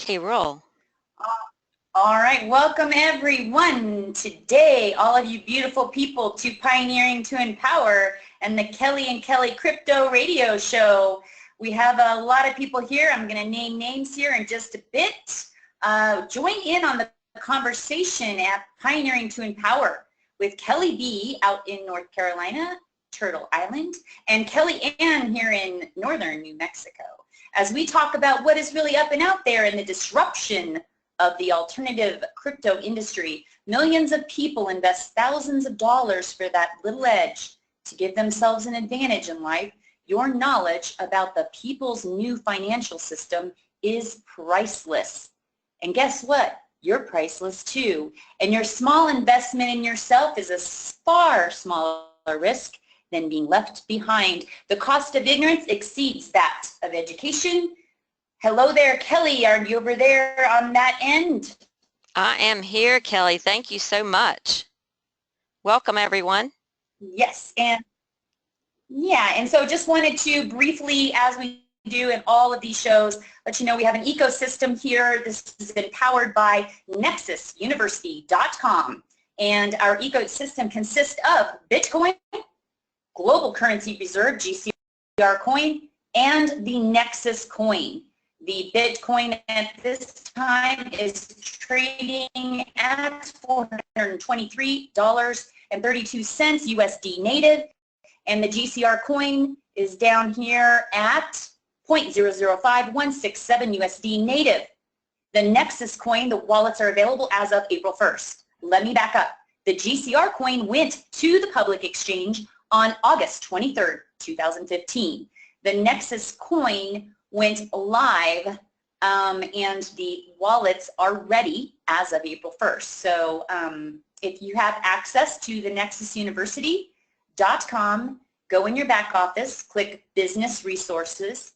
Okay, roll. All right, welcome everyone today, all of you beautiful people, to Pioneering to Empower and the Kelly and Kelly Crypto Radio Show. We have a lot of people here. I'm going to name names here in just a bit. Join in on the conversation at Pioneering to Empower with Kelly B out in North Carolina, Turtle Island, and Kelly Ann here in northern New Mexico, as we talk about what is really up and out there in the disruption of the alternative crypto industry. Millions of people invest thousands of dollars for that little edge to give themselves an advantage in life. Your knowledge about the people's new financial system is priceless. And guess what? You're priceless too. And your small investment in yourself is a far smaller risk than being left behind. The cost of ignorance exceeds that of education. Hello there, Kelly. Are you over there on that end? I am here, Kelly. Thank you so much. Welcome, everyone. Yes, and so just wanted to briefly, as we do in all of these shows, let you know we have an ecosystem here. This has been powered by NexxusUniversity.com, and our ecosystem consists of Bitcoin, Global Currency Reserve, GCR coin, and the Nexxus coin. The Bitcoin at this time is trading at $423.32 USD native, and the GCR coin is down here at 0.005167 USD native. The Nexxus coin, the wallets are available as of April 1st. Let me back up. The GCR coin went to the public exchange on August 23rd, 2015. The Nexxus coin went live and the wallets are ready as of April 1st. So if you have access to the NexxusUniversity.com, go in your back office, click Business Resources,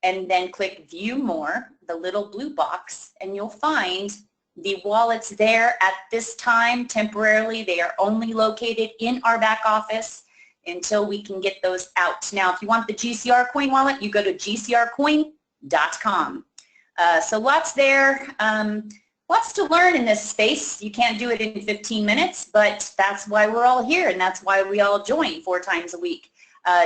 and then click View More, the little blue box, and you'll find the wallets there at this time. Temporarily, they are only located in our back office until we can get those out. Now, if you want the GCR coin wallet, you go to gcrcoin.com. So lots there, lots to learn in this space. You can't do it in 15 minutes, but that's why we're all here, and that's why we all join 4 times a week,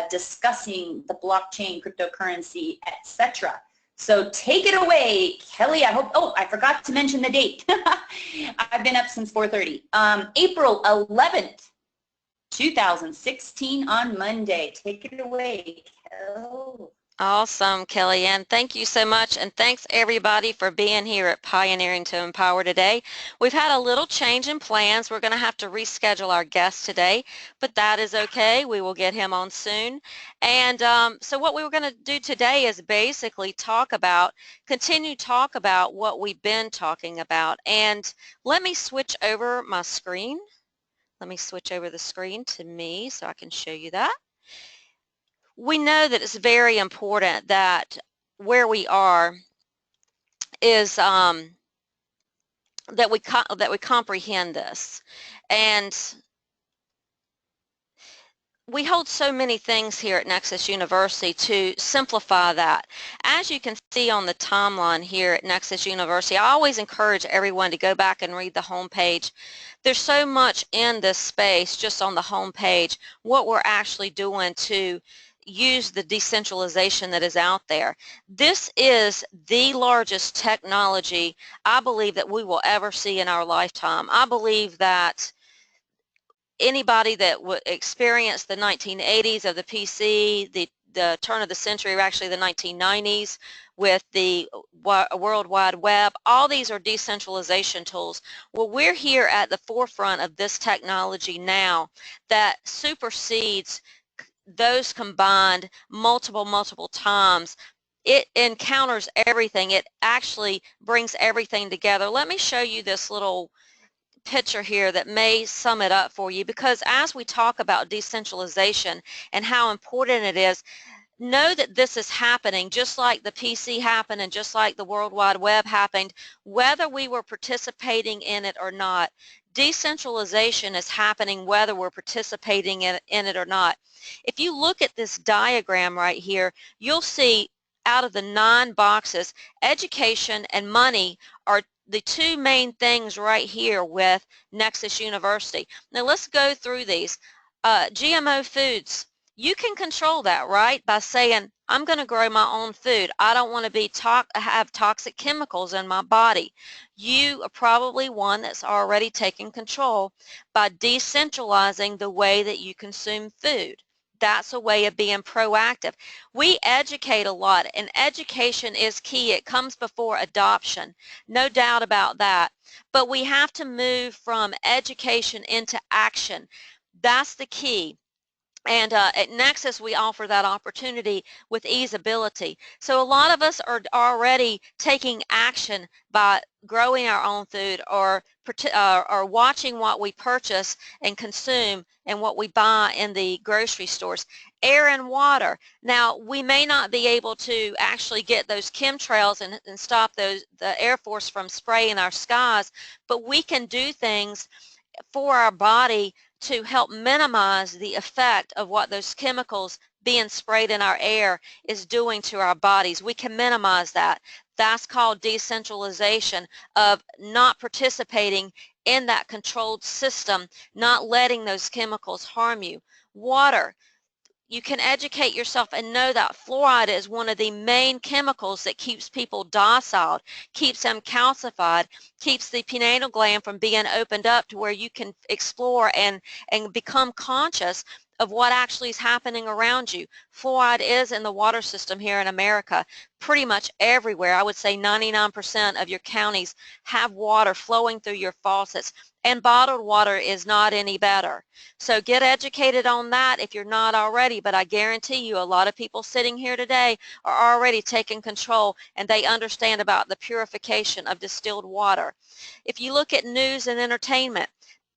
discussing the blockchain, cryptocurrency, etc. So take it away, Kelly. I hope, oh, I forgot to mention the date. I've been up since 4:30. April 11th. 2016 on Monday. Take it away, Kelly. Awesome, Kelly Ann. Thank you so much, and thanks everybody for being here at Pioneering to Empower today. We've had a little change in plans. We're going to have to reschedule our guest today, but that is okay. We will get him on soon. And so what we were going to do today is basically continue talk about what we've been talking about. And let me switch over my screen. Let me switch over the screen to me so I can show you that. We know that it's very important that where we are is that we comprehend this, and we hold so many things here at Nexxus University to simplify that. As you can see on the timeline here at Nexxus University, I always encourage everyone to go back and read the homepage. There's so much in this space just on the homepage, what we're actually doing to use the decentralization that is out there. This is the largest technology I believe that we will ever see in our lifetime. I believe that anybody that would experience the 1980s of the PC, the turn of the century, or actually the 1990s with the World Wide Web, all these are decentralization tools. Well, we're here at the forefront of this technology now that supersedes those combined multiple times. It encounters everything. It actually brings everything together. Let me show you this little picture here that may sum it up for you, because as we talk about decentralization and how important it is, know that this is happening just like the PC happened and just like the World Wide Web happened, whether we were participating in it or not. Decentralization is happening whether we're participating in it or not. If you look at this diagram right here, you'll see out of the 9 boxes, education and money are the 2 main things right here with Nexxus University. Now let's go through these. GMO foods, you can control that, right? By saying, I'm going to grow my own food. I don't want to have toxic chemicals in my body. You are probably one that's already taken control by decentralizing the way that you consume food. That's a way of being proactive. We educate a lot, and education is key. It comes before adoption, no doubt about that. But we have to move from education into action. That's the key. And at Nexxus, we offer that opportunity with easeability. So a lot of us are already taking action by growing our own food or watching what we purchase and consume and what we buy in the grocery stores. Air and water. Now, we may not be able to actually get those chemtrails and stop the Air Force from spraying our skies, but we can do things for our body to help minimize the effect of what those chemicals being sprayed in our air is doing to our bodies. We can minimize that. That's called decentralization, of not participating in that controlled system, not letting those chemicals harm you. Water. You can educate yourself and know that fluoride is one of the main chemicals that keeps people docile, keeps them calcified, keeps the pineal gland from being opened up to where you can explore and become conscious of what actually is happening around you. Fluoride is in the water system here in America, pretty much everywhere. I would say 99% of your counties have water flowing through your faucets, and bottled water is not any better. So get educated on that if you're not already, but I guarantee you a lot of people sitting here today are already taking control, and they understand about the purification of distilled water. If you look at news and entertainment,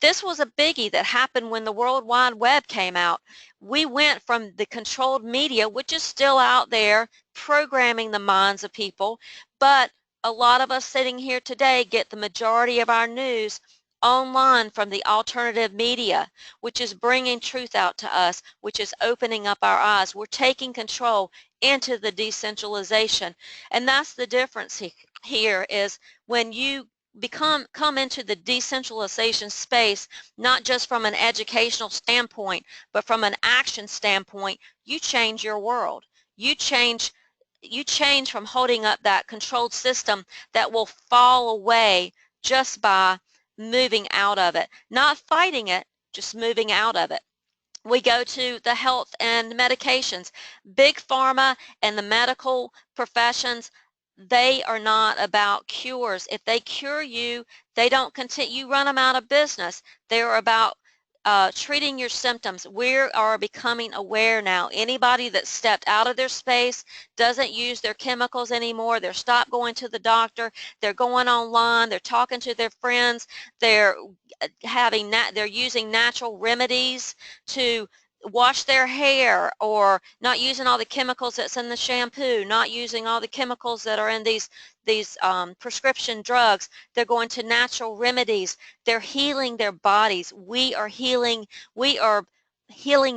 this was a biggie that happened when the World Wide Web came out. We went from the controlled media, which is still out there programming the minds of people, but a lot of us sitting here today get the majority of our news online from the alternative media, which is bringing truth out to us, which is opening up our eyes. We're taking control into the decentralization, and that's the difference here is when you come into the decentralization space, not just from an educational standpoint, but from an action standpoint, you change your world. You change from holding up that controlled system that will fall away just by moving out of it, not fighting it, just moving out of it. We go to the health and medications. Big pharma and the medical professions, they are not about cures. If they cure you, they don't continue. You run them out of business. They're about treating your symptoms. We are becoming aware now. Anybody that stepped out of their space doesn't use their chemicals anymore. They're stopped going to the doctor. They're going online. They're talking to their friends. They're using natural remedies to wash their hair, or not using all the chemicals that's in the shampoo, not using all the chemicals that are in these prescription drugs. They're going to natural remedies. They're healing their bodies. We are healing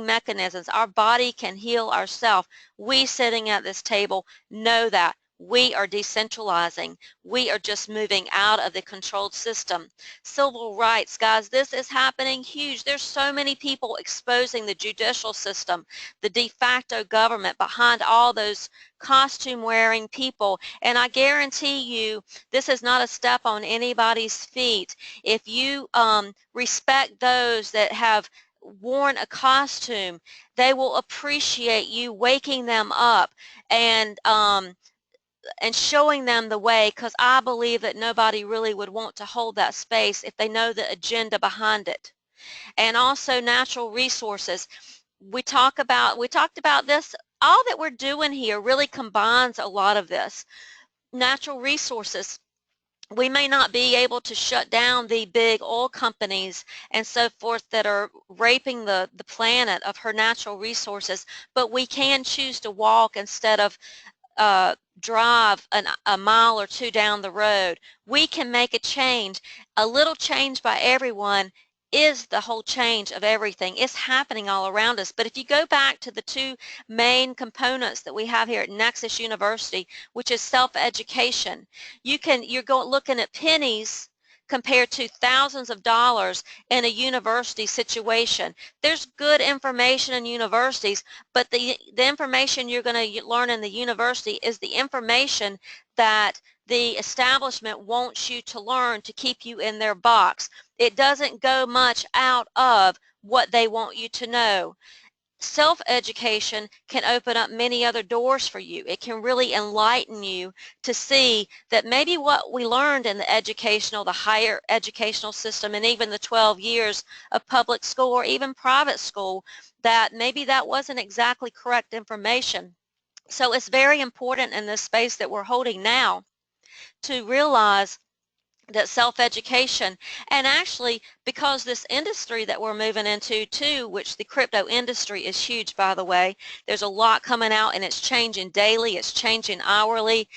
mechanisms. Our body can heal ourselves. We sitting at this table know that. We are decentralizing. We are just moving out of the controlled system. Civil rights, guys, this is happening huge. There's so many people exposing the judicial system, the de facto government behind all those costume-wearing people, and I guarantee you this is not a step on anybody's feet. If you respect those that have worn a costume, they will appreciate you waking them up and showing them the way, because I believe that nobody really would want to hold that space if they know the agenda behind it. And also natural resources. We talked about this. All that we're doing here really combines a lot of this. Natural resources. We may not be able to shut down the big oil companies and so forth that are raping the planet of her natural resources, but we can choose to walk instead of drive a mile or two down the road. We can make a change. A little change by everyone is the whole change of everything. It's happening all around us. But if you go back to the two main components that we have here at Nexxus University, which is self-education, you're looking at pennies compared to thousands of dollars in a university situation. There's good information in universities, but the information you're going to learn in the university is the information that the establishment wants you to learn to keep you in their box. It doesn't go much out of what they want you to know. Self-education can open up many other doors for you. It can really enlighten you to see that maybe what we learned in the higher educational system, and even the 12 years of public school or even private school, that maybe that wasn't exactly correct information. So it's very important in this space that we're holding now to realize that self-education, and actually because this industry that we're moving into too, which the crypto industry is huge, by the way, there's a lot coming out and it's changing daily, it's changing hourly.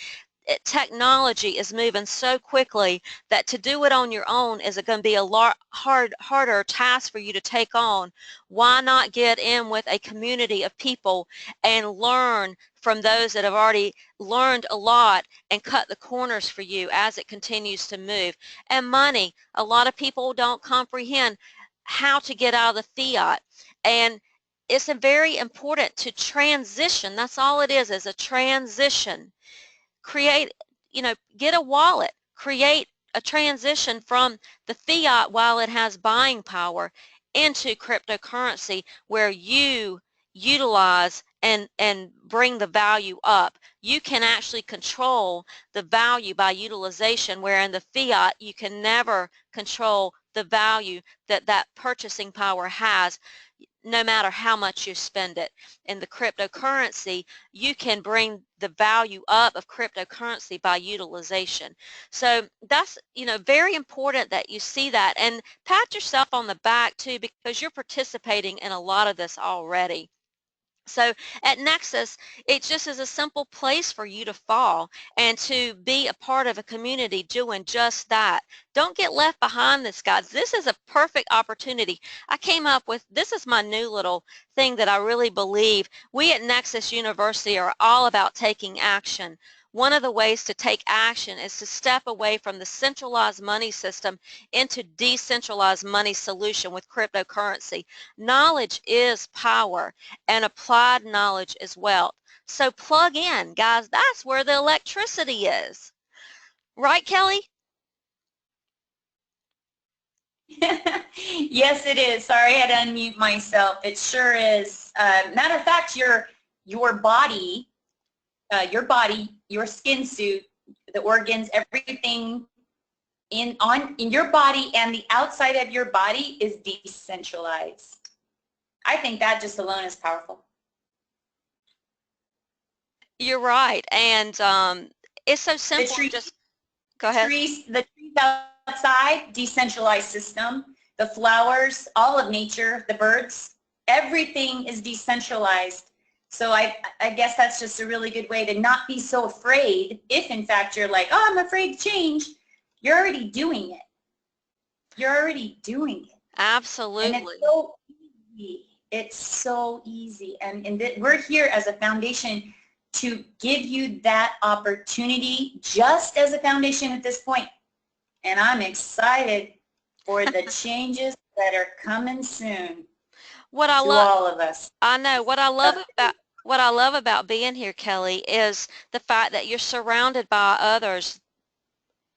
Technology is moving so quickly that to do it on your own is going to be a lot harder task for you to take on. Why not get in with a community of people and learn from those that have already learned a lot and cut the corners for you as it continues to move? And money, a lot of people don't comprehend how to get out of the fiat, and it's very important to transition. That's all it is a transition. Create, get a wallet, create a transition from the fiat while it has buying power into cryptocurrency where you utilize and bring the value up. You can actually control the value by utilization, where in the fiat you can never control the value that that purchasing power has, no matter how much you spend it. In the cryptocurrency, you can bring the value up of cryptocurrency by utilization. So that's, very important that you see that, and pat yourself on the back too, because you're participating in a lot of this already. So at Nexxus, it just is a simple place for you to fall and to be a part of a community doing just that. Don't get left behind this, guys. This is a perfect opportunity. I came up with, this is my new little thing that I really believe. We at Nexxus University are all about taking action. One of the ways to take action is to step away from the centralized money system into decentralized money solution with cryptocurrency. Knowledge is power, and applied knowledge is wealth. So plug in, guys. That's where the electricity is. Right, Kelly? Yes, it is. Sorry, I had to unmute myself. It sure is. Matter of fact, your body, your skin suit, the organs, everything in your body and the outside of your body is decentralized. I think that just alone is powerful. You're right, and it's so simple. Just go ahead. The trees outside, decentralized system. The flowers, all of nature, the birds, everything is decentralized. So I guess that's just a really good way to not be so afraid. If in fact you're like, oh, I'm afraid to change, you're already doing it. You're already doing it. Absolutely. And it's so easy. It's so easy. And we're here as a foundation to give you that opportunity just as a foundation at this point. And I'm excited for the changes that are coming soon to all of us. I know. What I love about being here, Kelly, is the fact that you're surrounded by others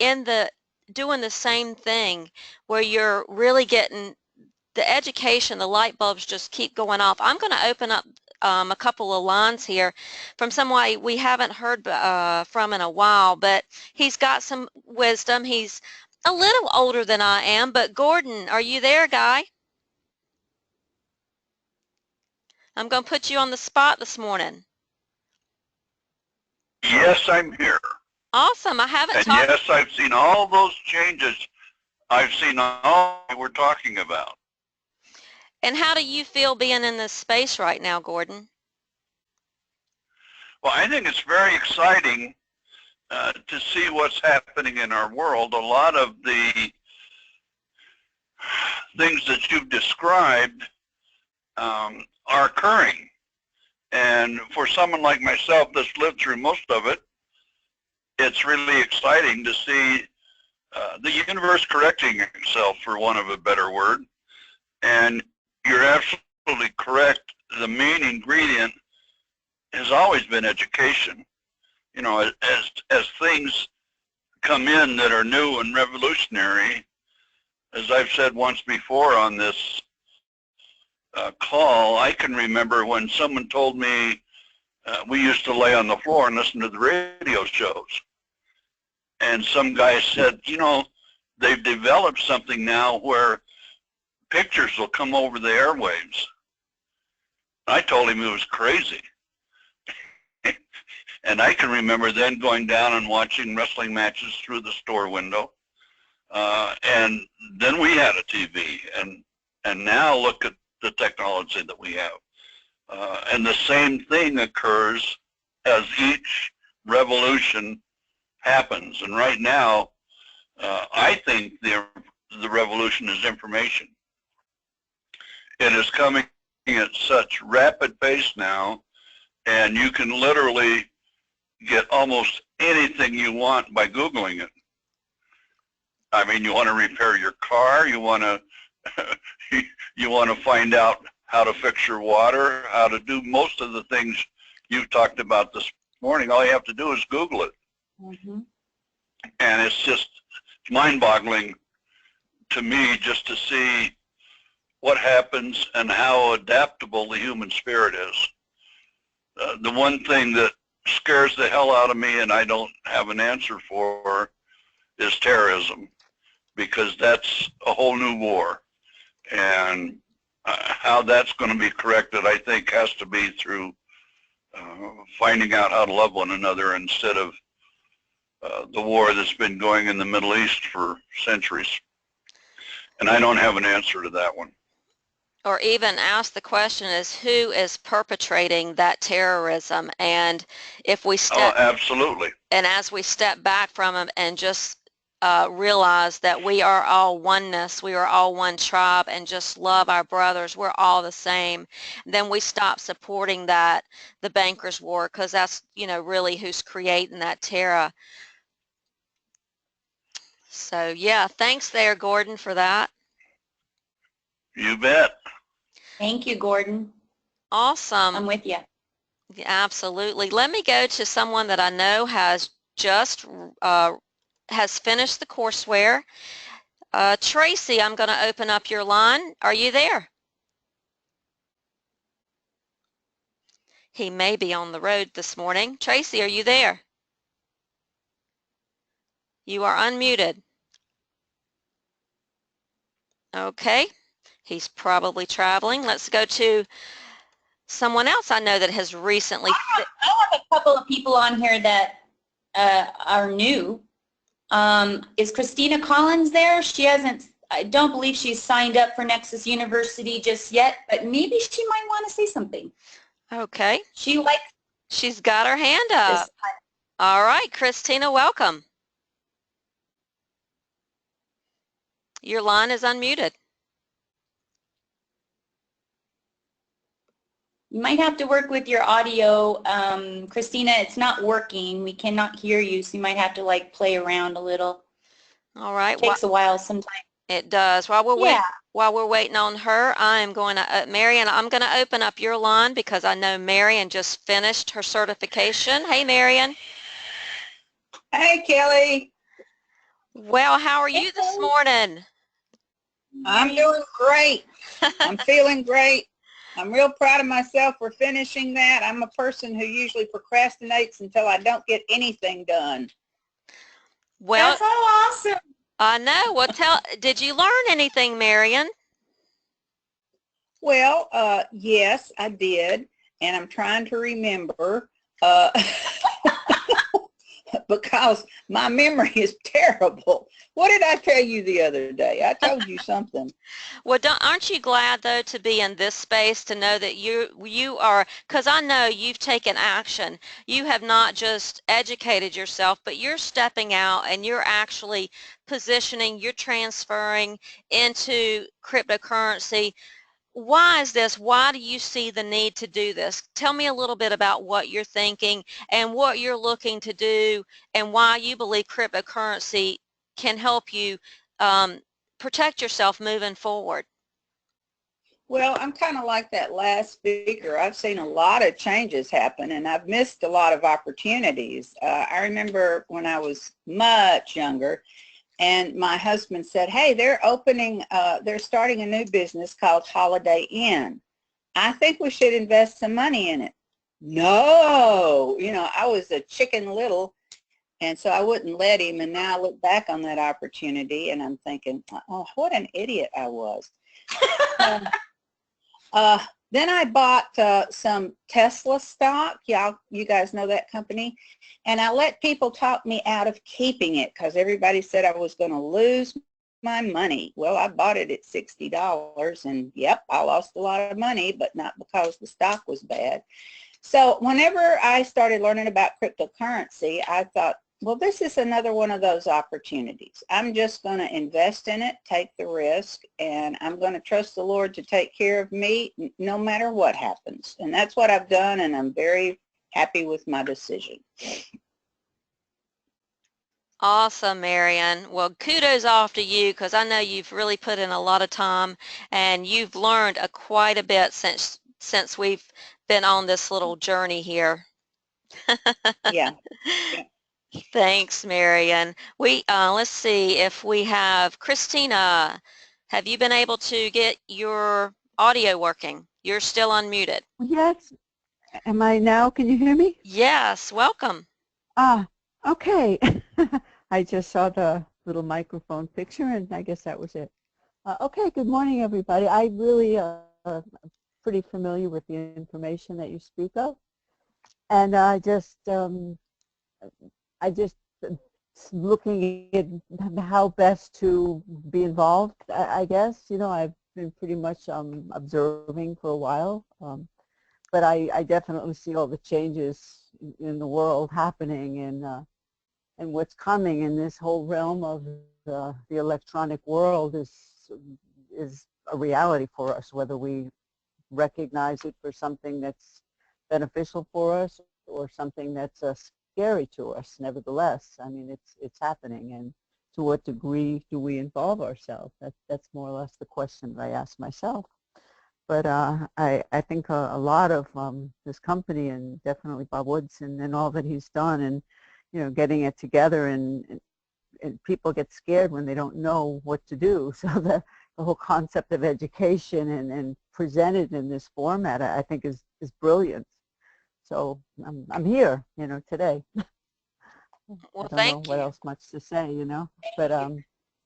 doing the same thing, where you're really getting the education, the light bulbs just keep going off. I'm going to open up a couple of lines here from somebody we haven't heard from in a while, but he's got some wisdom. He's a little older than I am, but Gordon, are you there, guy? I'm going to put you on the spot this morning. Yes, I'm here. Awesome. I haven't talked. And yes, I've seen all those changes. I've seen all we're talking about. And how do you feel being in this space right now, Gordon? Well, I think it's very exciting to see what's happening in our world. A lot of the things that you've described are occurring. And for someone like myself that's lived through most of it, it's really exciting to see the universe correcting itself, for want of a better word. And you're absolutely correct. The main ingredient has always been education. You know, as things come in that are new and revolutionary, as I've said once before on this call, I can remember when someone told me we used to lay on the floor and listen to the radio shows. And some guy said, you know, they've developed something now where pictures will come over the airwaves. I told him it was crazy. And I can remember then going down and watching wrestling matches through the store window. And then we had a TV. And now look at the technology that we have. And the same thing occurs as each revolution happens. And right now, I think the revolution is information. It is coming at such rapid pace now, and you can literally get almost anything you want by Googling it. I mean, you want to repair your car, you want to you want to find out how to fix your water, how to do most of the things you've talked about this morning. All you have to do is Google it. Mm-hmm. And it's just mind-boggling to me just to see what happens and how adaptable the human spirit is. The one thing that scares the hell out of me and I don't have an answer for is terrorism, because that's a whole new war. And how that's going to be corrected, I think, has to be through finding out how to love one another instead of the war that's been going in the Middle East for centuries. And I don't have an answer to that one. Or even ask the question is, who is perpetrating that terrorism? And if we step, absolutely. And as we step back from them and just realize that we are all oneness, we are all one tribe, and just love our brothers, we're all the same, then we stop supporting that, the bankers' war, because that's, you know, really who's creating that terror. So yeah, thanks there, Gordon, for that. You bet. Thank you, Gordon. Awesome. I'm with you. Yeah, absolutely. Let me go to someone that I know has just has finished the courseware. Tracy, I'm going to open up your line. Are you there? He may be on the road this morning. Tracy, are you there? You are unmuted. Okay. He's probably traveling. Let's go to someone else I know that has recently... I have a couple of people on here that are new. Is Christina Collins there? She hasn't, I don't believe she's signed up for Nexxus University just yet, but maybe she might want to say something. Okay. She's got her hand up. All right, Christina, welcome. Your line is unmuted. You might have to work with your audio. Christina, it's not working. We cannot hear you, so you might have to like play around a little. All right. It takes a while sometimes. It does. While we're waiting on her, I'm going to, Marion, I'm going to open up your line because I know Marion just finished her certification. Hey, Marion. Hey, Kelly. Well, how are you this morning? I'm doing great. I'm feeling great. I'm real proud of myself for finishing that. I'm a person who usually procrastinates until I don't get anything done. Well, that's so awesome. I know. Well, did you learn anything, Marion? Well, yes, I did, and I'm trying to remember. because my memory is terrible. What did I tell you the other day? I told you something. Well, aren't you glad, though, to be in this space, to know that you are, because I know you've taken action. You have not just educated yourself, but you're stepping out and you're actually positioning, you're transferring into cryptocurrency. Why is this? Why do you see the need to do this? Tell me a little bit about what you're thinking and what you're looking to do and why you believe cryptocurrency can help you um, protect yourself moving forward. Well, I'm kind of like that last speaker. I've seen a lot of changes happen, and I've missed a lot of opportunities. I remember when I was much younger, and my husband said, hey, they're starting a new business called Holiday Inn. I think we should invest some money in it. No, I was a chicken little, and so I wouldn't let him, and now I look back on that opportunity, and I'm thinking, oh, what an idiot I was. Then I bought some Tesla stock. You guys know that company. And I let people talk me out of keeping it because everybody said I was going to lose my money. Well, I bought it at $60 and yep, I lost a lot of money, but not because the stock was bad. So whenever I started learning about cryptocurrency, I thought, well, this is another one of those opportunities. I'm just going to invest in it, take the risk, and I'm going to trust the Lord to take care of me no matter what happens. And that's what I've done, and I'm very happy with my decision. Awesome, Marion. Well, kudos off to you because I know you've really put in a lot of time and you've learned quite a bit since we've been on this little journey here. Yeah. Thanks, Marion. Let's see if we have Christina. Have you been able to get your audio working? You're still unmuted. Yes. Am I now? Can you hear me? Yes, welcome. Okay. I just saw the little microphone picture and I guess that was it. Okay, good morning everybody. I really pretty familiar with the information that you speak of. And I just looking at how best to be involved, I guess. I've been pretty much observing for a while. But I definitely see all the changes in the world happening and what's coming in this whole realm of the electronic world is a reality for us, whether we recognize it for something that's beneficial for us or something that's scary to us. Nevertheless, I mean, it's happening, and to what degree do we involve ourselves? That's more or less the question that I ask myself. But I think a lot of this company and definitely Bob Woodson and all that he's done and, getting it together and people get scared when they don't know what to do. So the whole concept of education and presented in this format, I think is brilliant. So I'm here, today. Well, I don't know what else much to say, but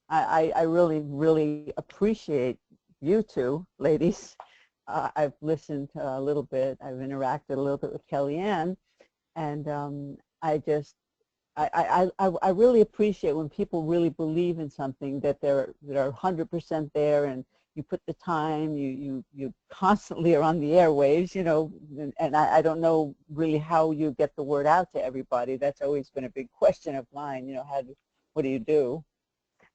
I really, really appreciate you two ladies. I've listened a little bit. I've interacted a little bit with Kellyanne, and I really appreciate when people really believe in something, that they're 100% there, and you put the time. You constantly are on the airwaves, and I don't know really how you get the word out to everybody. That's always been a big question of mine. What do you do?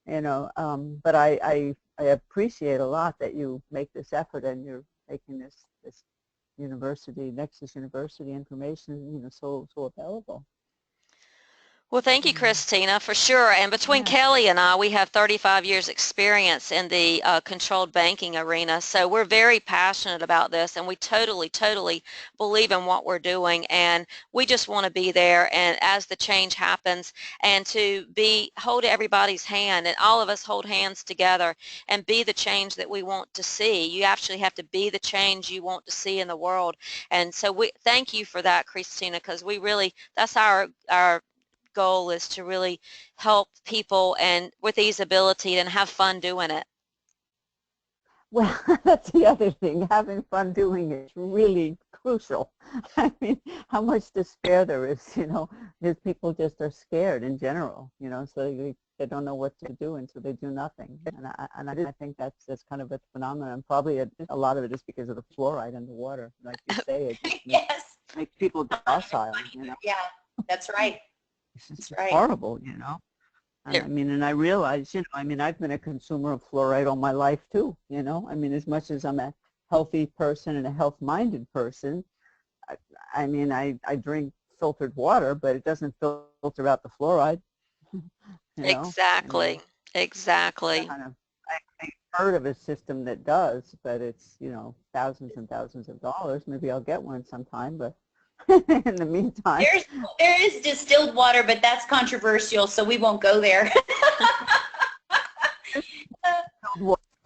But I appreciate a lot that you make this effort and you're making this university, Nexxus University information, so available. Well, thank you, Christina, for sure. And between Kelly and I, we have 35 years experience in the controlled banking arena. So we're very passionate about this, and we totally, totally believe in what we're doing. And we just want to be there and as the change happens, and to hold everybody's hand, and all of us hold hands together and be the change that we want to see. You actually have to be the change you want to see in the world. And so we thank you for that, Christina, because we really, that's our goal, is to really help people and with easeability and have fun doing it. Well, that's the other thing. Having fun doing it is really crucial. I mean, how much despair there is, you know, because people just are scared in general, you know, so they don't know what to do, and so they do nothing. And I think that's kind of a phenomenon. Probably a lot of it is because of the fluoride in the water, like you say. It Yes. makes people docile, you know. Yeah, that's right. It's That's right. horrible, you know. And I mean, and I realize, you know, I mean, I've been a consumer of fluoride all my life too, you know. I mean, as much as I'm a healthy person and a health-minded person, I mean, I drink filtered water, but it doesn't filter out the fluoride, you know. Exactly. I mean, Exactly. kind of, I heard of a system that does, but it's, you know, thousands and thousands of dollars. Maybe I'll get one sometime, but in the meantime. There is distilled water, but that's controversial, so we won't go there.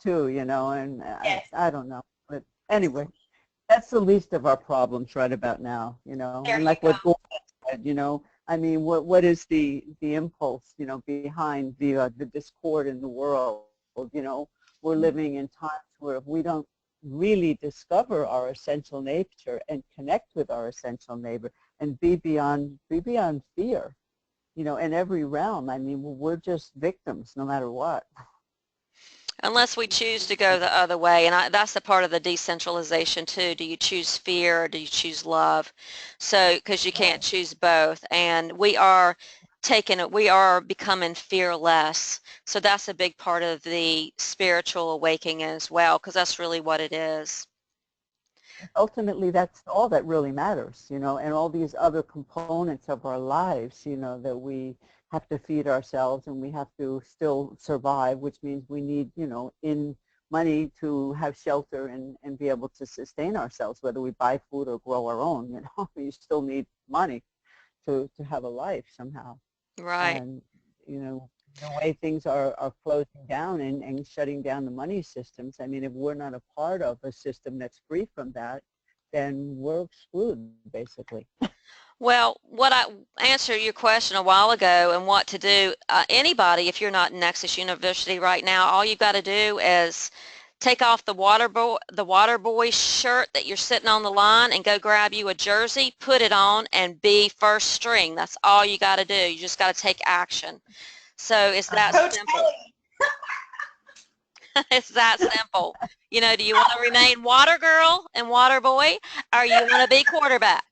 Too, you know, and Yes. I don't know. But anyway, that's the least of our problems right about now, you know. There And you like what go. Gordon said, you know, I mean, what is the impulse, you know, behind the discord in the world? You know, we're living in times where we don't really discover our essential nature and connect with our essential neighbor and be beyond fear, you know, in every realm. I mean, we're just victims no matter what. Unless we choose to go the other way, and that's the part of the decentralization too. Do you choose fear or do you choose love? So, because you can't choose both, and we are becoming fearless. So that's a big part of the spiritual awakening as well, because that's really what it is. Ultimately, that's all that really matters, you know, and all these other components of our lives, you know, that we have to feed ourselves and we have to still survive, which means we need, you know, money to have shelter and be able to sustain ourselves, whether we buy food or grow our own, you know. You still need money to have a life somehow. Right. And, you know, the way things are closing down and shutting down the money systems, I mean, if we're not a part of a system that's free from that, then we're screwed, basically. Well, what I answered your question a while ago and what to do, anybody, if you're not in Nexxus University right now, all you got to do is take off the water boy shirt that you're sitting on the line and go grab you a jersey, put it on, and be first string. That's all you got to do. You just got to take action. So it's that simple. It's that simple. You know, do you want to remain water girl and water boy, or you want to be quarterback?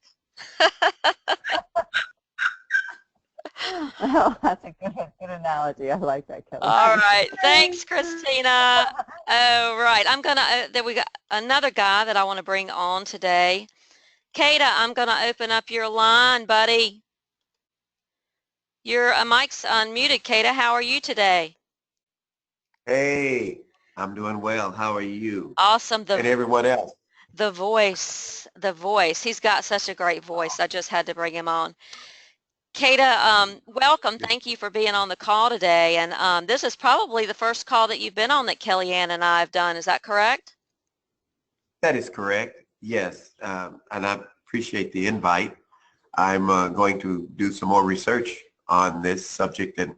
Well, that's a good analogy. I like that, Kelly. All right. Thanks, Christina. All right. I'm going to, we got another guy that I want to bring on today. Kata, I'm going to open up your line, buddy. Your mic's unmuted, Kata. How are you today? Hey, I'm doing well. How are you? Awesome. And everyone else. The voice. He's got such a great voice. I just had to bring him on. Kata, welcome. Thank you for being on the call today. And this is probably the first call that you've been on that Kellyanne and I have done. Is that correct? That is correct. Yes. And I appreciate the invite. I'm going to do some more research on this subject. And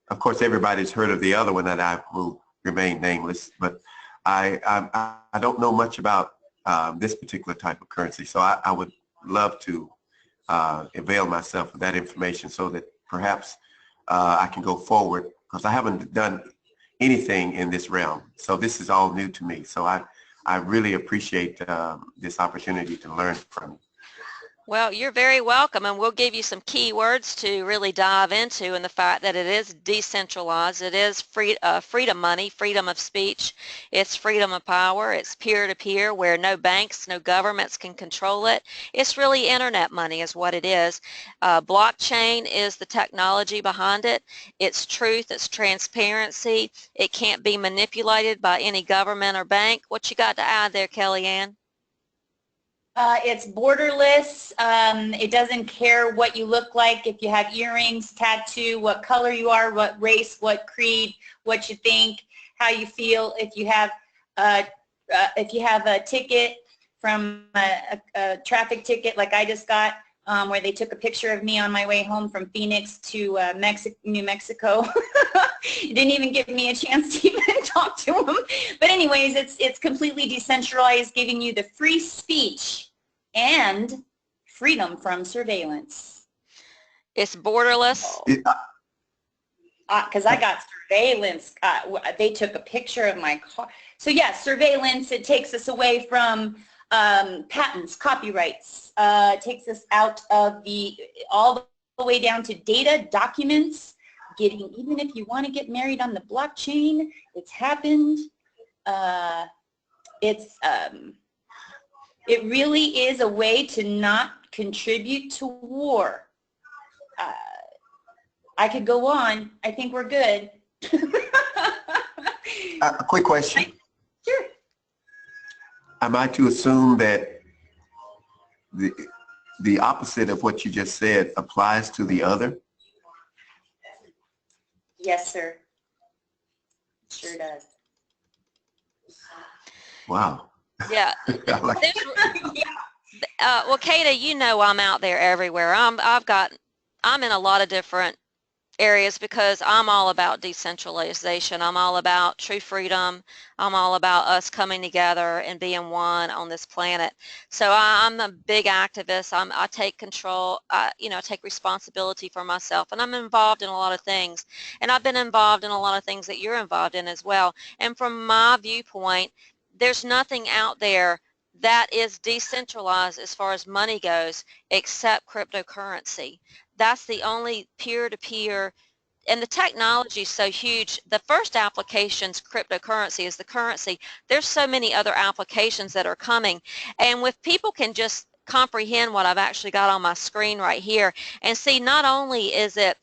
of course, everybody's heard of the other one that I will remain nameless. But I don't know much about this particular type of currency. So I would love to avail myself of that information so that perhaps I can go forward, because I haven't done anything in this realm. So this is all new to me. So I really appreciate this opportunity to learn from you. Well, you're very welcome, and we'll give you some key words to really dive into, and the fact that it is decentralized, it is freedom money, freedom of speech, it's freedom of power, it's peer-to-peer where no banks, no governments can control it. It's really internet money is what it is. Blockchain is the technology behind it. It's truth, it's transparency. It can't be manipulated by any government or bank. What you got to add there, Kellyanne? It's borderless. It doesn't care what you look like, if you have earrings, tattoo, what color you are, what race, what creed, what you think, how you feel. If you have a ticket from a traffic ticket like I just got, where they took a picture of me on my way home from Phoenix to New Mexico. It didn't even give me a chance to even talk to them. But anyways, it's completely decentralized, giving you the free speech and freedom from surveillance. It's borderless. Because I got surveillance. They took a picture of my car. So yeah, surveillance, it takes us away from patents, copyrights. It takes us out of all the way down to data, documents, even if you want to get married on the blockchain, it's happened. It really is a way to not contribute to war. I could go on. I think we're good. A quick question. Sure. Am I to assume that the opposite of what you just said applies to the other? Yes, sir. It sure does. Wow. Yeah. Like Well, Kata, you know I'm out there everywhere. I'm in a lot of different areas because I'm all about decentralization. I'm all about true freedom. I'm all about us coming together and being one on this planet. So I'm a big activist. I take control, take responsibility for myself, and I'm involved in a lot of things. And I've been involved in a lot of things that you're involved in as well. And from my viewpoint, there's nothing out there that is decentralized as far as money goes except cryptocurrency. That's the only peer-to-peer, and the technology is so huge. The first application's cryptocurrency is the currency. There's so many other applications that are coming, and if people can just comprehend what I've actually got on my screen right here and see, not only is it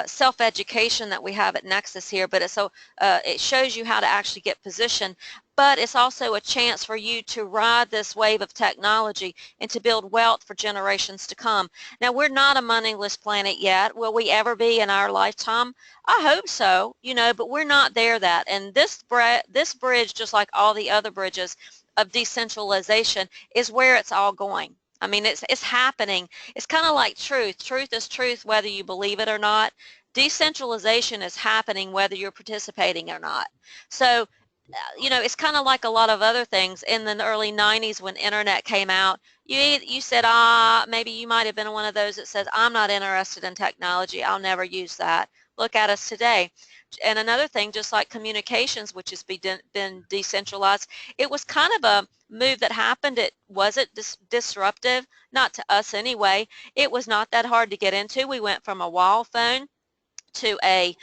self-education that we have at Nexxus here, but it shows you how to actually get positioned, but it's also a chance for you to ride this wave of technology and to build wealth for generations to come. Now, we're not a moneyless planet yet. Will we ever be in our lifetime? I hope so, but we're not there that. And this bridge, just like all the other bridges of decentralization, is where it's all going. I mean, it's happening. It's kind of like truth. Truth is truth whether you believe it or not. Decentralization is happening whether you're participating or not. So, it's kind of like a lot of other things. In the early 90s when internet came out, you said, maybe you might have been one of those that says, I'm not interested in technology. I'll never use that. Look at us today. And another thing, just like communications, which has been decentralized, it was kind of a move that happened. It wasn't disruptive, not to us anyway. It was not that hard to get into. We went from a wall phone to a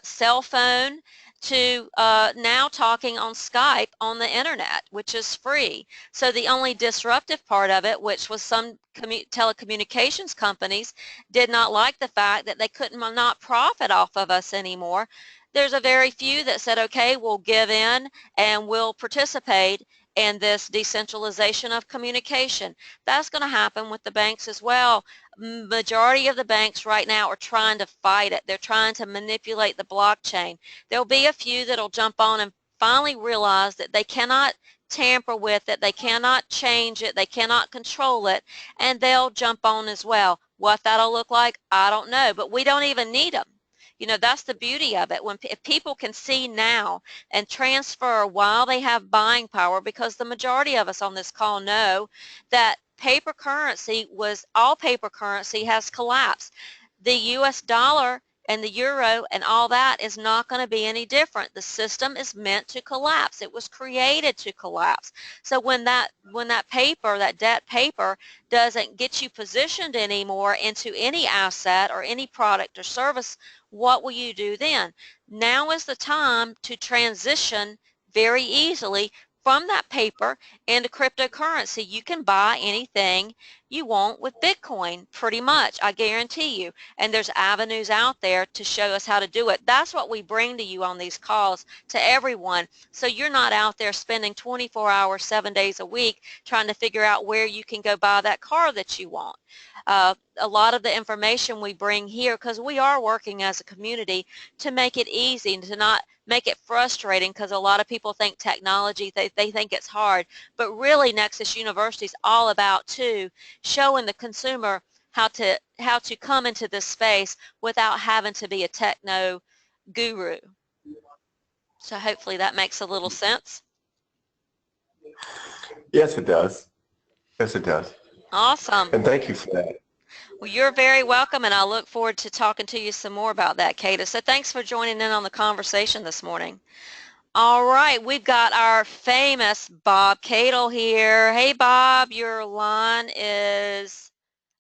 cell phone to now talking on Skype on the internet, which is free. So the only disruptive part of it, which was some telecommunications companies did not like the fact that they couldn't not profit off of us anymore. There's a very few that said, okay, we'll give in and we'll participate in this decentralization of communication. That's going to happen with the banks as well. Majority of the banks right now are trying to fight it. They're trying to manipulate the blockchain. There'll be a few that'll jump on and finally realize that they cannot tamper with it, they cannot change it, they cannot control it, and they'll jump on as well. What that'll look like, I don't know, but we don't even need them. That's the beauty of it. If people can see now and transfer while they have buying power, because the majority of us on this call know that all paper currency has collapsed. The US dollar and the euro and all that is not going to be any different. The system is meant to collapse. It was created to collapse. So when that paper, that debt paper, doesn't get you positioned anymore into any asset or any product or service, what will you do then? Now is the time to transition very easily from that paper into cryptocurrency. You can buy anything you want with Bitcoin, pretty much, I guarantee you. And there's avenues out there to show us how to do it. That's what we bring to you on these calls, to everyone. So you're not out there spending 24 hours, 7 days a week trying to figure out where you can go buy that car that you want. A lot of the information we bring here, because we are working as a community to make it easy and to not make it frustrating, because a lot of people think technology, they think it's hard, but really Nexxus University is all about too showing the consumer how to come into this space without having to be a techno guru. So hopefully that makes a little sense. yes, it does. Yes, it does. Awesome. And thank you for that. Well, you're very welcome, and I look forward to talking to you some more about that, Kata. So thanks for joining in on the conversation this morning. All right, we've got our famous Bob Cadle here. Hey, Bob, your line is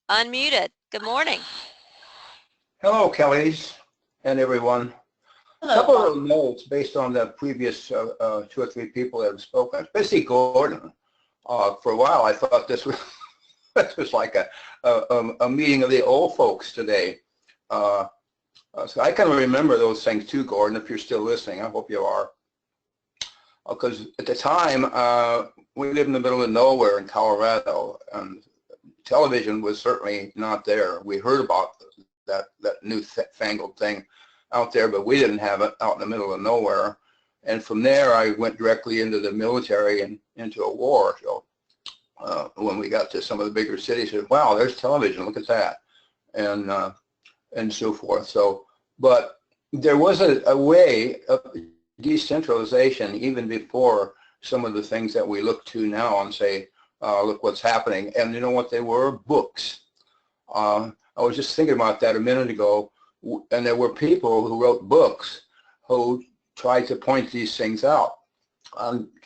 unmuted. Good morning. Hello, Kellys and everyone. Hello, A couple Bob. of notes based on the previous 2 or 3 people that have spoken, especially Gordon. For a while, I thought this was this was like a meeting of the old folks today. So I kind of remember those things too, Gordon. If you're still listening, I hope you are. Because at the time, we lived in the middle of nowhere in Colorado, and television was certainly not there. We heard about that new fangled thing out there, but we didn't have it out in the middle of nowhere. And from there, I went directly into the military and into a war. So when we got to some of the bigger cities, I said, wow, there's television, look at that, and so forth. So, but there was a way of decentralization even before some of the things that we look to now and say, look what's happening. And you know what they were? Books. I was just thinking about that a minute ago, and there were people who wrote books who tried to point these things out.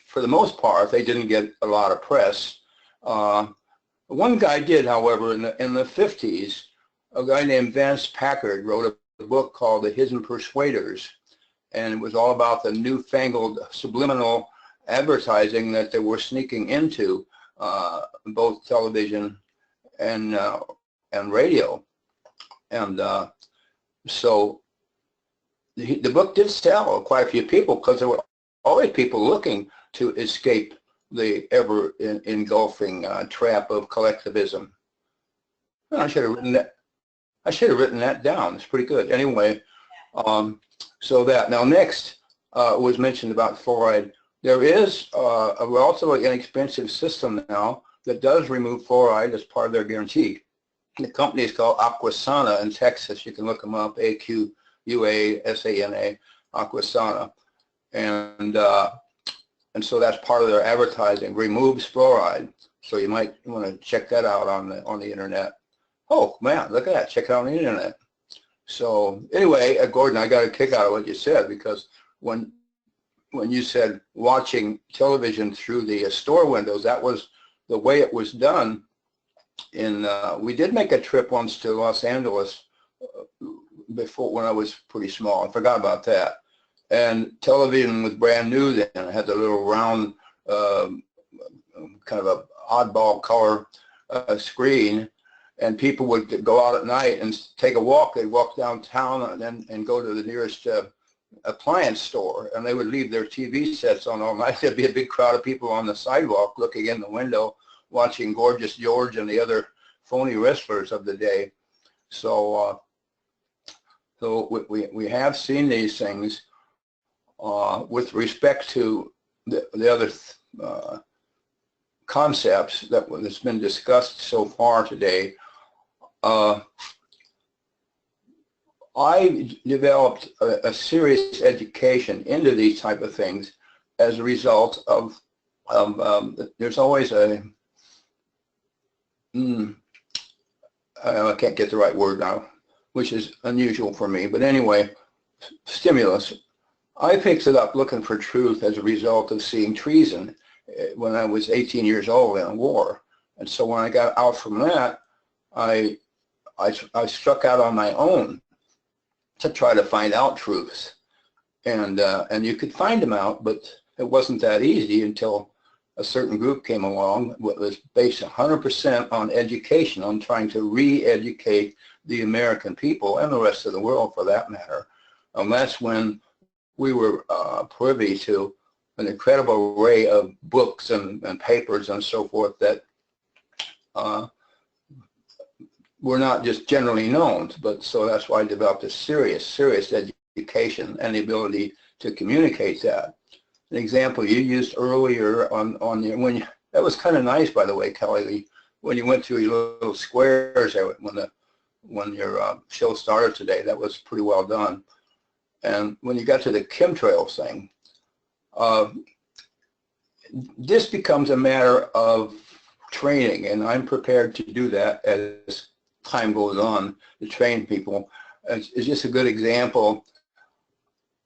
For the most part, they didn't get a lot of press. One guy did, however, in the 50s, a guy named Vance Packard wrote a book called The Hidden Persuaders, and it was all about the newfangled subliminal advertising that they were sneaking into both television and radio. And so the book did sell quite a few people because there were always people looking to escape the ever engulfing trap of collectivism. I should have written that. I should have written that down. It's pretty good. Anyway, so that now next was mentioned about fluoride. There is a relatively inexpensive system now that does remove fluoride as part of their guarantee. The company is called Aquasana in Texas. You can look them up, AQUASANA, Aquasana, and so that's part of their advertising. Removes fluoride, so you might want to check that out on the internet. Oh man, look at that! Check it out on the internet. So anyway, Gordon, I got a kick out of what you said, because when you said watching television through the store windows, that was the way it was done. We did make a trip once to Los Angeles before, when I was pretty small. I forgot about that. And television was brand new then. It had the little round, kind of a oddball color screen. And people would go out at night and take a walk. They'd walk downtown and go to the nearest appliance store, and they would leave their TV sets on all night. There'd be a big crowd of people on the sidewalk looking in the window, watching Gorgeous George and the other phony wrestlers of the day. So, we have seen these things with respect to the other concepts that's been discussed so far today. I developed a serious education into these type of things as a result of there's always I can't get the right word now, which is unusual for me, but anyway, stimulus. I picked it up looking for truth as a result of seeing treason when I was 18 years old in a war. And so when I got out from that, I struck out on my own to try to find out truths, and you could find them out, but it wasn't that easy until a certain group came along. What was based 100% on education, on trying to re-educate the American people and the rest of the world, for that matter. And that's when we were privy to an incredible array of books and papers and so forth that were not just generally known, but so that's why I developed a serious education and the ability to communicate that. An example you used earlier that was kind of nice, by the way, Kelly, when you went through your little squares there when your show started today. That was pretty well done. And when you got to the chemtrails thing, this becomes a matter of training, and I'm prepared to do that as time goes on to train people. It's just a good example.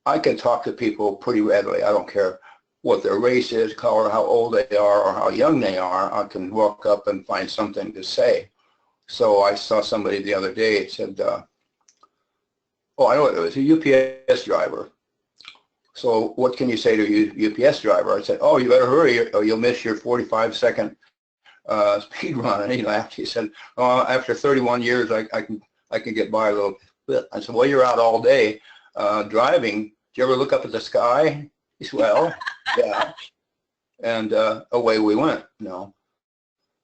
I can talk to people pretty readily. I don't care what their race is, color, how old they are, or how young they are. I can walk up and find something to say. So I saw somebody the other day. It said, oh, I know it was a UPS driver. So what can you say to a UPS driver? I said, oh, you better hurry or you'll miss your 45-second speed run. And he laughed. He said, oh, after 31 years, I can get by a little bit. I said, well, you're out all day driving. Do you ever look up at the sky? He said, well, yeah. And away we went, you know.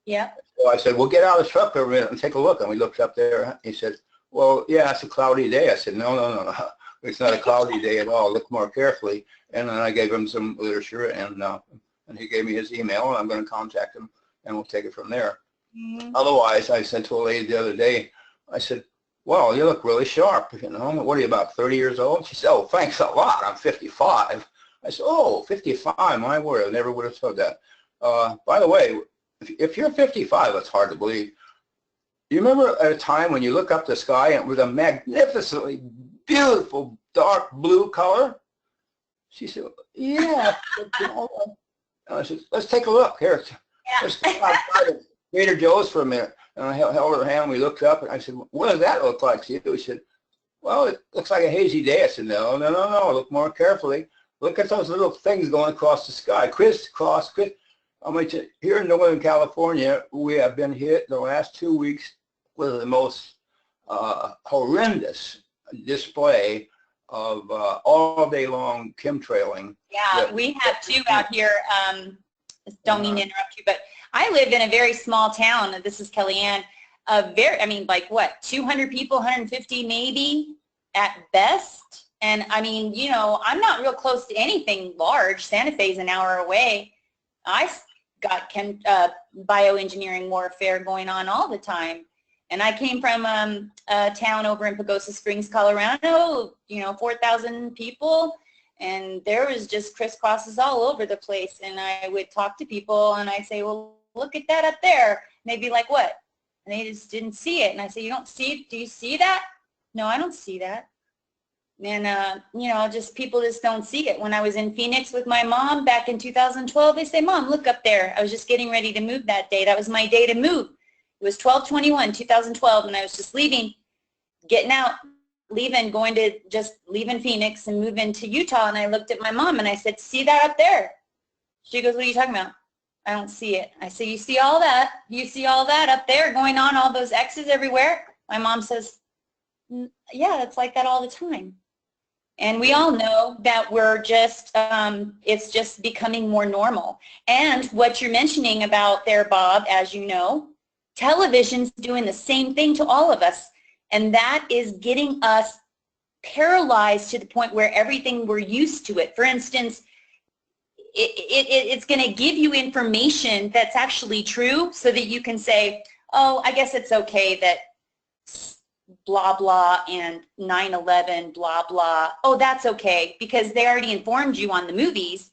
Yeah. So I said, well, get out of the truck for a minute and take a look. And we looked up there. He said, well, yeah, it's a cloudy day. I said, no. It's not a cloudy day at all. Look more carefully. And then I gave him some literature, and he gave me his email, and I'm going to contact him, and we'll take it from there. Mm-hmm. Otherwise, I said to a lady the other day, I said, well, you look really sharp. You know, what are you, about 30 years old? She said, oh, thanks a lot. I'm 55. I said, oh, 55, my word. I never would have thought that. By the way, if you're 55, that's hard to believe. You remember at a time when you look up the sky and with a magnificently beautiful dark blue color? She said, yeah. I said, let's take a look. Here, let's go outside of Trader Joe's for a minute. And I held her hand. We looked up, and I said, what does that look like to you? She said, well, it looks like a hazy day. I said, no. Look more carefully. Look at those little things going across the sky. Crisscross. I mean, here in Northern California, we have been hit the last 2 weeks with the most horrendous display of all day long chemtrailing. Yeah, we have too out here. Don't mean to interrupt you, but I live in a very small town. This is Kellyanne. I mean, like what, 200 people, 150 maybe at best. And I mean, you know, I'm not real close to anything large. Santa Fe's an hour away. I got bioengineering warfare going on all the time. And I came from a town over in Pagosa Springs, Colorado, you know, 4,000 people. And there was just crisscrosses all over the place. And I would talk to people and I'd say, well, look at that up there. And they'd be like, what? And they just didn't see it. And I say, you don't see it? Do you see that? No, I don't see that. And, you know, just people just don't see it. When I was in Phoenix with my mom back in 2012, they say, Mom, look up there. I was just getting ready to move that day. That was my day to move. It was 12/21, 2012, and I was just leaving, getting out, leaving Phoenix and moving to Utah. And I looked at my mom and I said, see that up there? She goes, what are you talking about? I don't see it. I say, you see all that? You see all that up there going on, all those X's everywhere? My mom says, yeah, it's like that all the time. And we all know that we're just, it's just becoming more normal. And what you're mentioning about there, Bob, as you know, television's doing the same thing to all of us. And that is getting us paralyzed to the point where everything, we're used to it. For instance, it's going to give you information that's actually true so that you can say, oh, I guess it's okay that blah, blah, and 9/11, blah, blah. Oh, that's okay, because they already informed you on the movies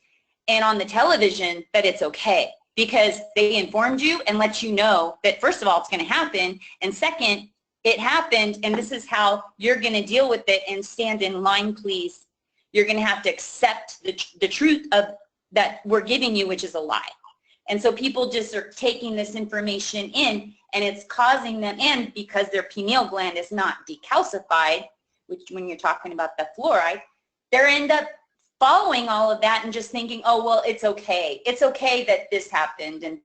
and on the television that it's okay, because they informed you and let you know that, first of all, it's going to happen, and second, it happened, and this is how you're going to deal with it, and stand in line, please. You're going to have to accept the truth of that we're giving you, which is a lie. And so people just are taking this information in, and it's causing them, and because their pineal gland is not decalcified, which when you're talking about the fluoride, they end up following all of that and just thinking, oh, well, it's okay. It's okay that this happened, and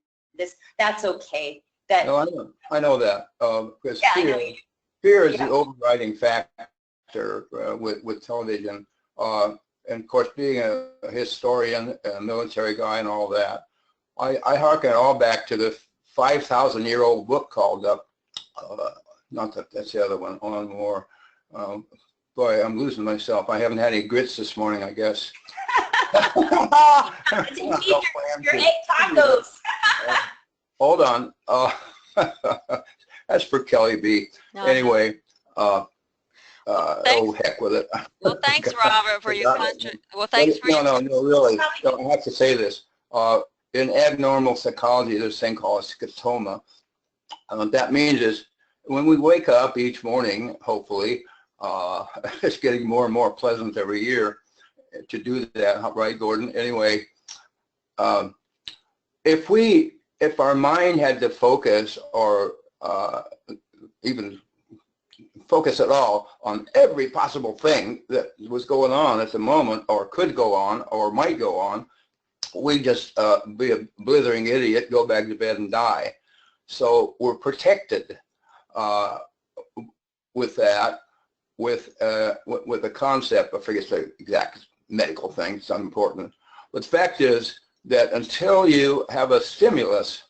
that's okay. That, no, I know that, because yeah, fear is the overriding factor with television. And of course, being a historian, a military guy and all that, I harken it all back to the 5,000-year-old book called, not that, that's the other one, On War. Boy, I'm losing myself. I haven't had any grits this morning, I guess. Your 8 tacos. Hold on. That's for Kelly B. No. Anyway, oh, heck with it. Well, thanks, Robert, for your country. Well, thanks for no, really. I have to say this. in abnormal psychology, there's a thing called scotoma. What that means is when we wake up each morning, hopefully, it's getting more and more pleasant every year to do that, right, Gordon? Anyway, if our mind had to focus or even focus at all on every possible thing that was going on at the moment or could go on or might go on, we just be a blithering idiot, go back to bed and die. So we're protected with that, with the concept, I forget the exact medical thing, it's unimportant. But the fact is that until you have a stimulus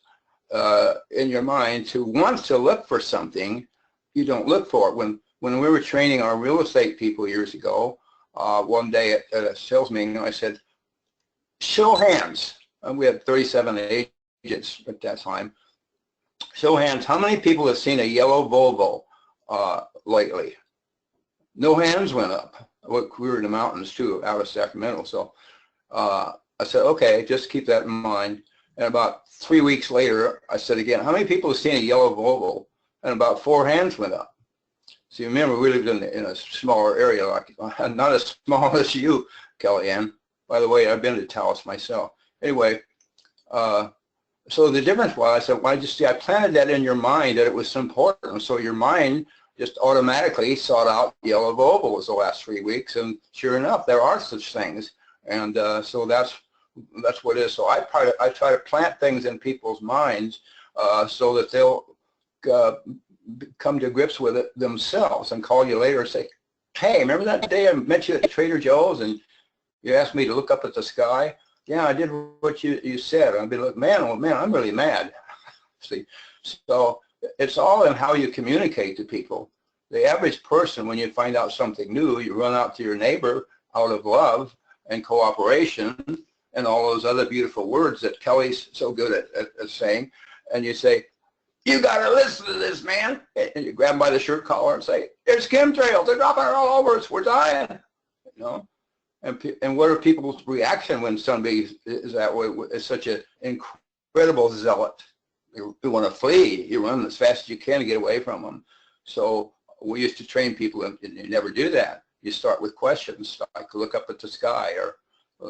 in your mind to want to look for something, you don't look for it. When we were training our real estate people years ago, one day at a sales meeting, I said, show hands. And we had 37 agents at that time. Show hands, how many people have seen a yellow Volvo lately? No hands went up. We were in the mountains too, out of Sacramento. So I said, okay, just keep that in mind. And about 3 weeks later, I said again, how many people have seen a yellow Volvo? And about 4 hands went up. So you remember, we lived in a smaller area, like not as small as you, Kellyanne. By the way, I've been to Taos myself. Anyway, so the difference was, I said, well, I planted that in your mind that it was important. So your mind just automatically sought out yellow Volvos the last 3 weeks, and sure enough, there are such things. And so that's what it is. So I try to plant things in people's minds so that they'll come to grips with it themselves and call you later and say, hey, remember that day I met you at Trader Joe's and you asked me to look up at the sky? Yeah, I did what you said. I'd be like, man, oh man, I'm really mad. See, so it's all in how you communicate to people. The average person, when you find out something new, you run out to your neighbor out of love and cooperation and all those other beautiful words that Kelly's so good at saying, and you say, you got to listen to this, man. And you grab him by the shirt collar and say, there's chemtrails. They're dropping it all over us. We're dying. You know? And what are people's reaction when somebody is that way? Is such an incredible zealot. You want to flee. You run as fast as you can to get away from them. So we used to train people, and you never do that. You start with questions, like look up at the sky or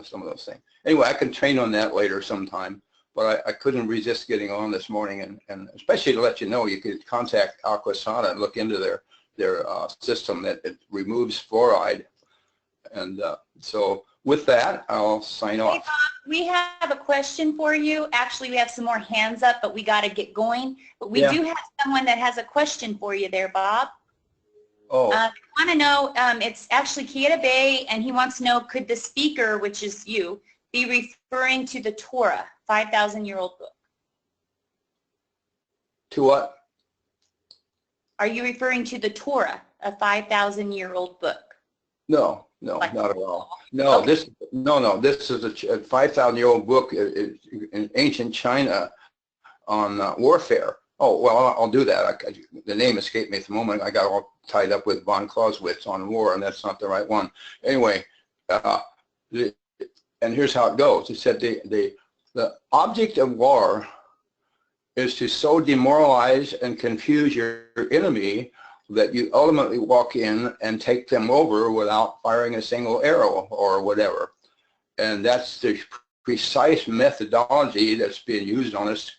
some of those things. Anyway, I can train on that later sometime. But I couldn't resist getting on this morning, and especially to let you know, you could contact Aquasana and look into their system that it removes fluoride. And so with that, I'll sign off. Hey, Bob, we have a question for you. Actually, we have some more hands up, but we got to get going. But we do have someone that has a question for you there, Bob. Oh. I want to know, it's actually Kieta Bay, and he wants to know, could the speaker, which is you, be referring to the Torah, 5,000-year-old book? To what? Are you referring to the Torah, a 5,000-year-old book? No, not at all. No, okay. This is a 5,000-year-old book in ancient China on warfare. Oh, well, I'll do that. The name escaped me at the moment. I got all tied up with von Clausewitz on war, and that's not the right one. Anyway, and here's how it goes. He said the object of war is to so demoralize and confuse your enemy that you ultimately walk in and take them over without firing a single arrow or whatever. And that's the precise methodology that's being used on us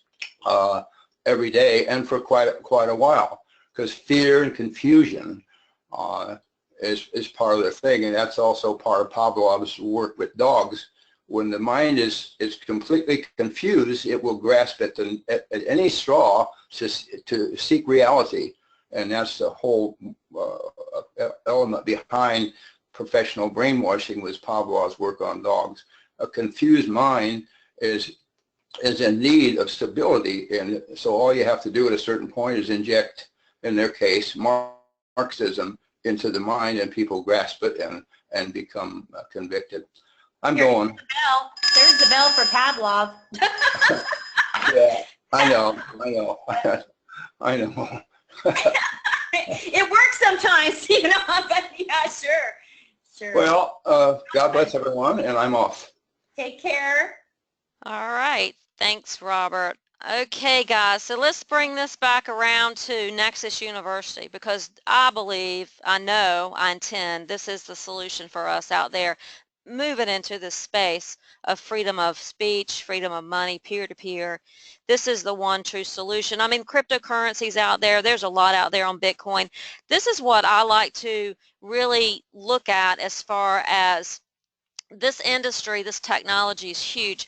every day and for quite a while, because fear and confusion is part of the thing, and that's also part of Pavlov's work with dogs. When the mind is completely confused, it will grasp at any straw to seek reality, and that's the whole element behind professional brainwashing was Pavlov's work on dogs. A confused mind is in need of stability, and so all you have to do at a certain point is inject, in their case, Marxism into the mind, and people grasp it and become convicted. There's the bell for Pavlov. Yeah, I know. I know. It works sometimes, you know, but yeah, sure. Well, God bless everyone, and I'm off. Take care. All right. Thanks, Robert. Okay, guys, so let's bring this back around to Nexxus University, because I believe, I know, I intend this is the solution for us out there moving into this space of freedom of speech, freedom of money, peer-to-peer. This is the one true solution. I mean, cryptocurrencies out there, there's a lot out there on Bitcoin. This is what I like to really look at as far as this industry, this technology is huge.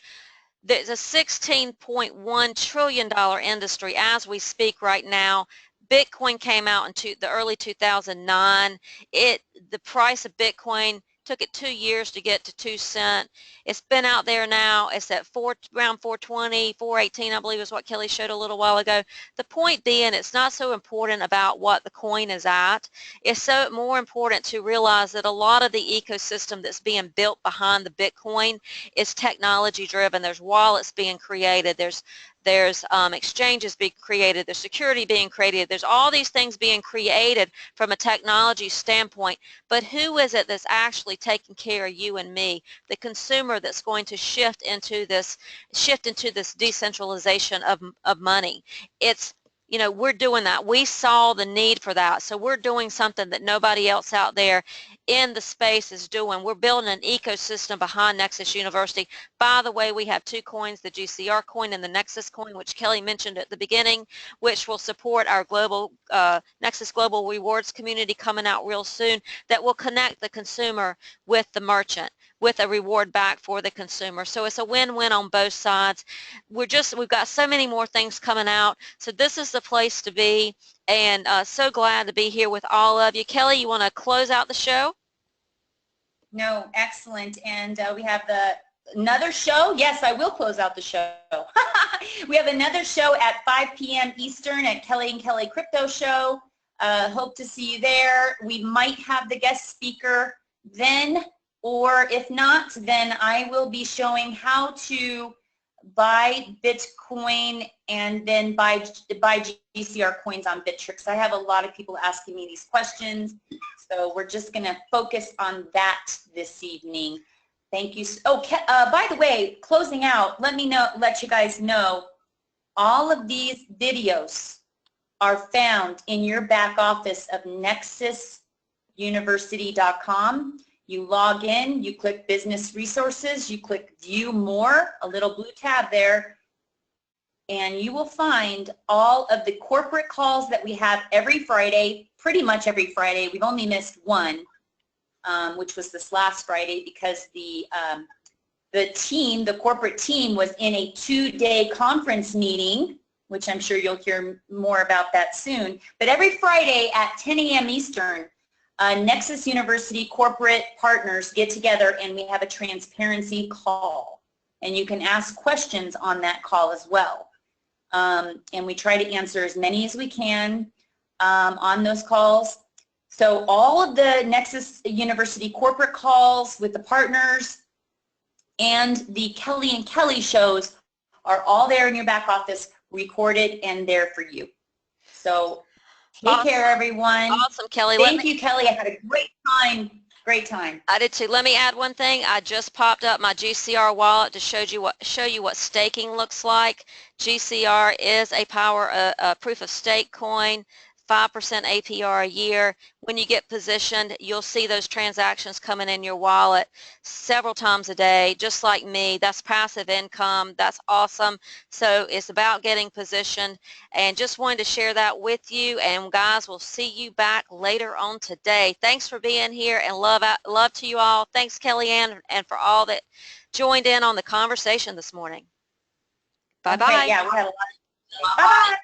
There's a $16.1 trillion industry as we speak right now. Bitcoin came out in the early 2009. The price of Bitcoin took it 2 years to get to 2 cents. It's been out there now. It's at around 420, 418, I believe is what Kelly showed a little while ago. The point being, it's not so important about what the coin is at. It's so more important to realize that a lot of the ecosystem that's being built behind the Bitcoin is technology driven. There's wallets being created. There's exchanges being created. There's security being created. There's all these things being created from a technology standpoint. But who is it that's actually taking care of you and me, the consumer, that's going to shift into this decentralization of money? It's, you know, we're doing that. We saw the need for that. So we're doing something that nobody else out there in the space is doing. We're building an ecosystem behind Nexxus University. By the way, we have 2 coins, the GCR coin and the Nexxus coin, which Kelly mentioned at the beginning, which will support our global Nexxus Global Rewards community coming out real soon, that will connect the consumer with the merchant, with a reward back for the consumer. So it's a win-win on both sides. We've got so many more things coming out. So this is the place to be, and so glad to be here with all of you. Kelly, you want to close out the show? No, excellent. And we have another show. Yes, I will close out the show. We have another show at 5 p.m. Eastern at Kelly and Kelly Crypto Show. Hope to see you there. We might have the guest speaker then, or if not, then I will be showing how to buy Bitcoin and then buy GCR coins on Bittrex. I have a lot of people asking me these questions, so we're just going to focus on that this evening. Thank you. Oh, by the way, closing out, let you guys know, all of these videos are found in your back office of nexxusuniversity.com. You log in, you click Business Resources, you click View More, a little blue tab there, and you will find all of the corporate calls that we have every Friday, pretty much every Friday. We've only missed one, which was this last Friday, because the corporate team was in a 2-day conference meeting, which I'm sure you'll hear more about that soon. But every Friday at 10 a.m. Eastern, Nexxus University corporate partners get together and we have a transparency call. And you can ask questions on that call as well. And we try to answer as many as we can on those calls. So all of the Nexxus University corporate calls with the partners and the Kelly and Kelly shows are all there in your back office, recorded and there for you. So take care, everyone. Awesome, Kelly. Thank you, Kelly. I had a great time. Great time. I did too. Let me add one thing. I just popped up my GCR wallet to show you what staking looks like. GCR is a proof of stake coin, 5% APR a year. When you get positioned, you'll see those transactions coming in your wallet several times a day, just like me. That's passive income. That's awesome. So it's about getting positioned, and just wanted to share that with you. And guys, we'll see you back later on today. Thanks for being here, and love to you all. Thanks, Kellyanne, and for all that joined in on the conversation this morning. Bye-bye. Okay, yeah, we had a lot. Bye-bye.